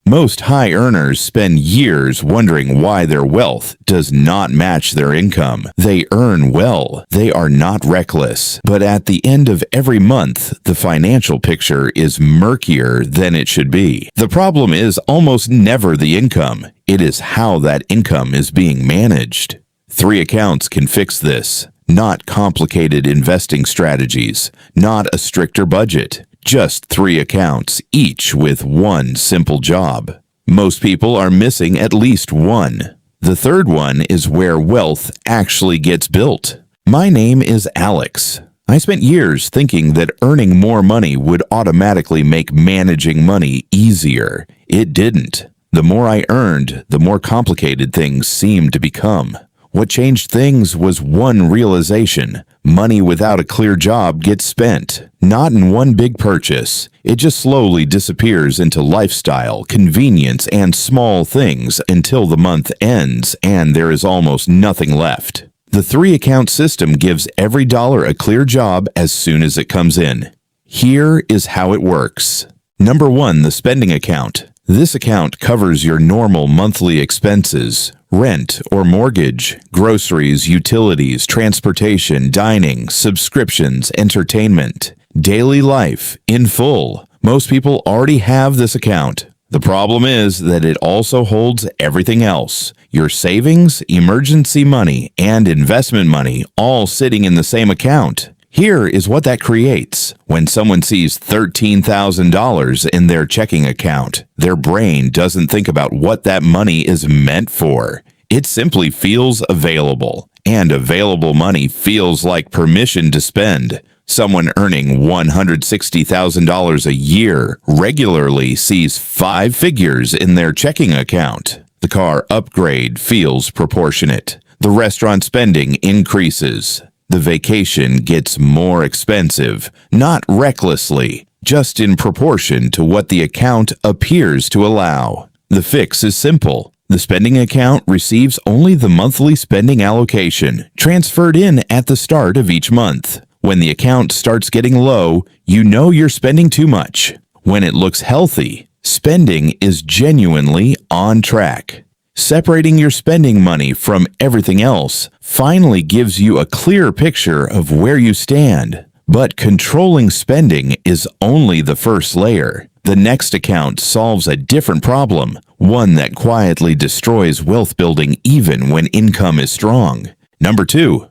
Most high earners spend years wondering why their wealth does not match their income. They earn well. They are not reckless. But at the end of every month, the financial picture is murkier than it should be. The problem is almost never the income. It is how that income is being managed. 3 accounts can fix this. Not complicated investing strategies. Not a stricter budget. Just 3 accounts, each with one simple job. Most people are missing at least one. The third one is where wealth actually gets built. My name is Alex. I spent years thinking that earning more money would automatically make managing money easier. It didn't. The more I earned, the more complicated things seemed to become. What changed things was one realization. Money without a clear job gets spent. Not in one big purchase. It just slowly disappears into lifestyle, convenience, and small things until the month ends and there is almost nothing left. The 3-account system gives every dollar a clear job as soon as it comes in. Here is how it works. Number 1, the spending account. This account covers your normal monthly expenses, rent or mortgage, groceries, utilities, transportation, dining, subscriptions, entertainment, daily life in full. Most people already have this account. The problem is that it also holds everything else. Your savings, emergency money, and investment money all sitting in the same account. Here is what that creates. When someone sees $13,000 in their checking account, their brain doesn't think about what that money is meant for. It simply feels available. And available money feels like permission to spend. Someone earning $160,000 a year regularly sees 5 figures in their checking account. The car upgrade feels proportionate. The restaurant spending increases. The vacation gets more expensive, not recklessly, just in proportion to what the account appears to allow. The fix is simple. The spending account receives only the monthly spending allocation, transferred in at the start of each month. When the account starts getting low, you know you're spending too much. When it looks healthy, spending is genuinely on track. Separating your spending money from everything else finally gives you a clear picture of where you stand. But controlling spending is only the first layer. The next account solves a different problem, one that quietly destroys wealth building even when income is strong. Number 2,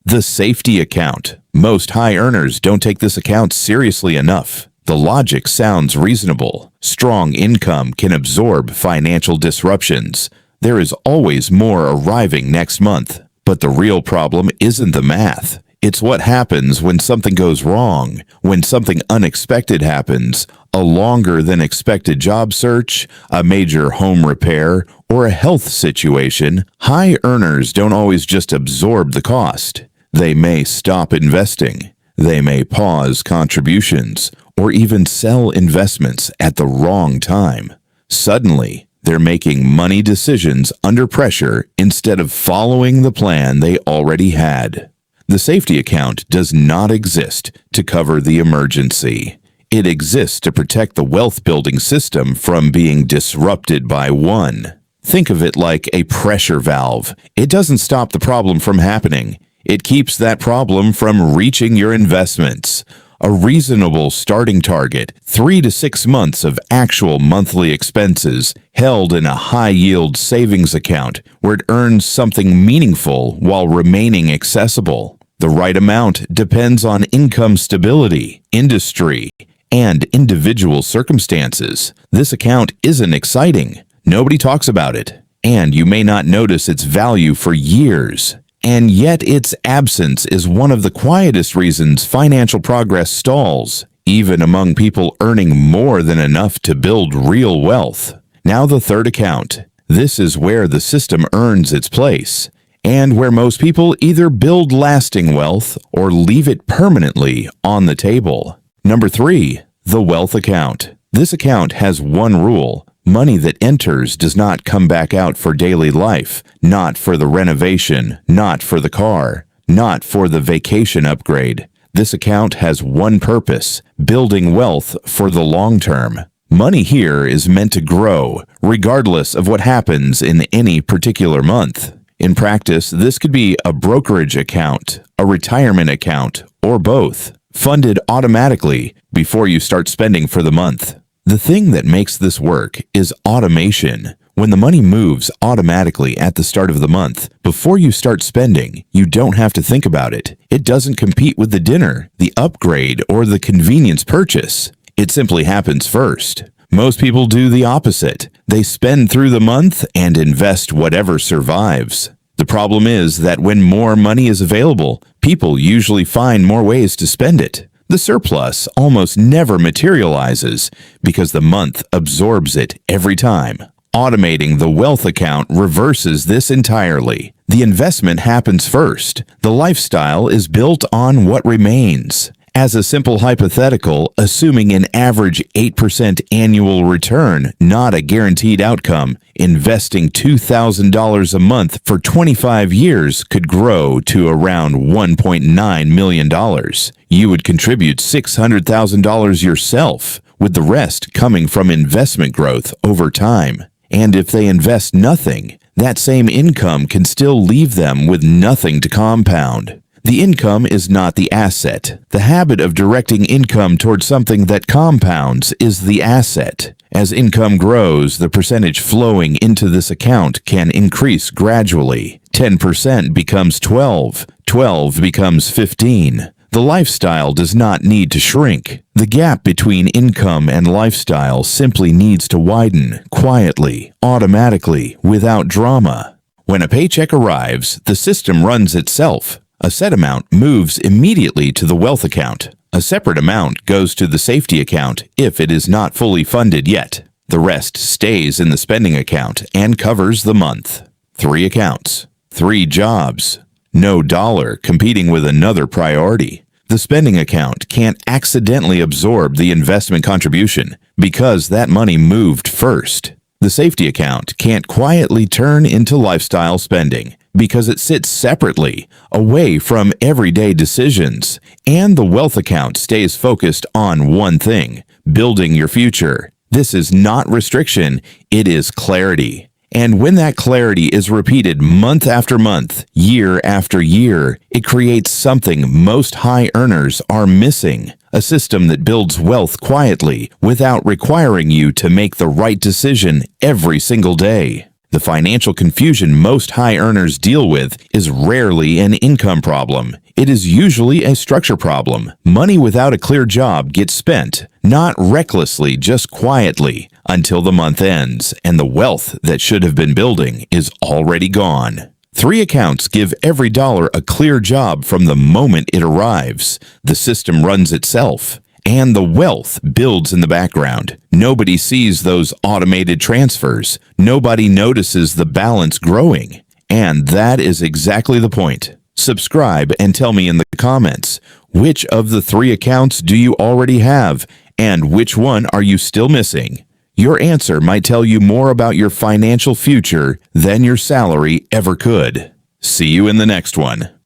the safety account. Most high earners don't take this account seriously enough. The logic sounds reasonable. Strong income can absorb financial disruptions. There is always more arriving next month. But the real problem isn't the math. It's what happens when something goes wrong, when something unexpected happens, a longer than expected job search, a major home repair, or a health situation. High earners don't always just absorb the cost. They may stop investing. They may pause contributions, or even sell investments at the wrong time. Suddenly, they're making money decisions under pressure instead of following the plan they already had. The safety account does not exist to cover the emergency. It exists to protect the wealth-building system from being disrupted by one. Think of it like a pressure valve. It doesn't stop the problem from happening. It keeps that problem from reaching your investments. A reasonable starting target, 3 to 6 months of actual monthly expenses held in a high-yield savings account where it earns something meaningful while remaining accessible. The right amount depends on income stability, industry, and individual circumstances. This account isn't exciting. Nobody talks about it, and you may not notice its value for years. And yet its absence is one of the quietest reasons financial progress stalls, even among people earning more than enough to build real wealth. Now the third account. This is where the system earns its place, and where most people either build lasting wealth or leave it permanently on the table. Number 3, the wealth account. This account has one rule. Money that enters does not come back out for daily life, not for the renovation, not for the car, not for the vacation upgrade. This account has one purpose: building wealth for the long term. Money here is meant to grow, regardless of what happens in any particular month. In practice, this could be a brokerage account, a retirement account, or both, funded automatically before you start spending for the month. The thing that makes this work is automation. When the money moves automatically at the start of the month, before you start spending, you don't have to think about it. It doesn't compete with the dinner, the upgrade, or the convenience purchase. It simply happens first. Most people do the opposite. They spend through the month and invest whatever survives. The problem is that when more money is available, people usually find more ways to spend it. The surplus almost never materializes because the month absorbs it every time. Automating the wealth account reverses this entirely. The investment happens first. The lifestyle is built on what remains. As a simple hypothetical, assuming an average 8% annual return, not a guaranteed outcome, investing $2,000 a month for 25 years could grow to around $1.9 million. You would contribute $600,000 yourself, with the rest coming from investment growth over time. And if they invest nothing, that same income can still leave them with nothing to compound. The income is not the asset. The habit of directing income towards something that compounds is the asset. As income grows, the percentage flowing into this account can increase gradually. 10% becomes 12, 12 becomes 15. The lifestyle does not need to shrink. The gap between income and lifestyle simply needs to widen, quietly, automatically, without drama. When a paycheck arrives, the system runs itself. A set amount moves immediately to the wealth account. A separate amount goes to the safety account if it is not fully funded yet. The rest stays in the spending account and covers the month. 3 accounts, 3 jobs, no dollar competing with another priority. The spending account can't accidentally absorb the investment contribution because that money moved first. The safety account can't quietly turn into lifestyle spending because it sits separately, away from everyday decisions. And the wealth account stays focused on one thing, building your future. This is not restriction, it is clarity. And when that clarity is repeated month after month, year after year, it creates something most high earners are missing. A system that builds wealth quietly without requiring you to make the right decision every single day. The financial confusion most high earners deal with is rarely an income problem. It is usually a structure problem. Money without a clear job gets spent, not recklessly, just quietly, until the month ends and the wealth that should have been building is already gone. 3 accounts give every dollar a clear job from the moment it arrives. The system runs itself. And the wealth builds in the background. Nobody sees those automated transfers. Nobody notices the balance growing. And that is exactly the point. Subscribe and tell me in the comments, which of the 3 accounts do you already have, and which one are you still missing? Your answer might tell you more about your financial future than your salary ever could. See you in the next one.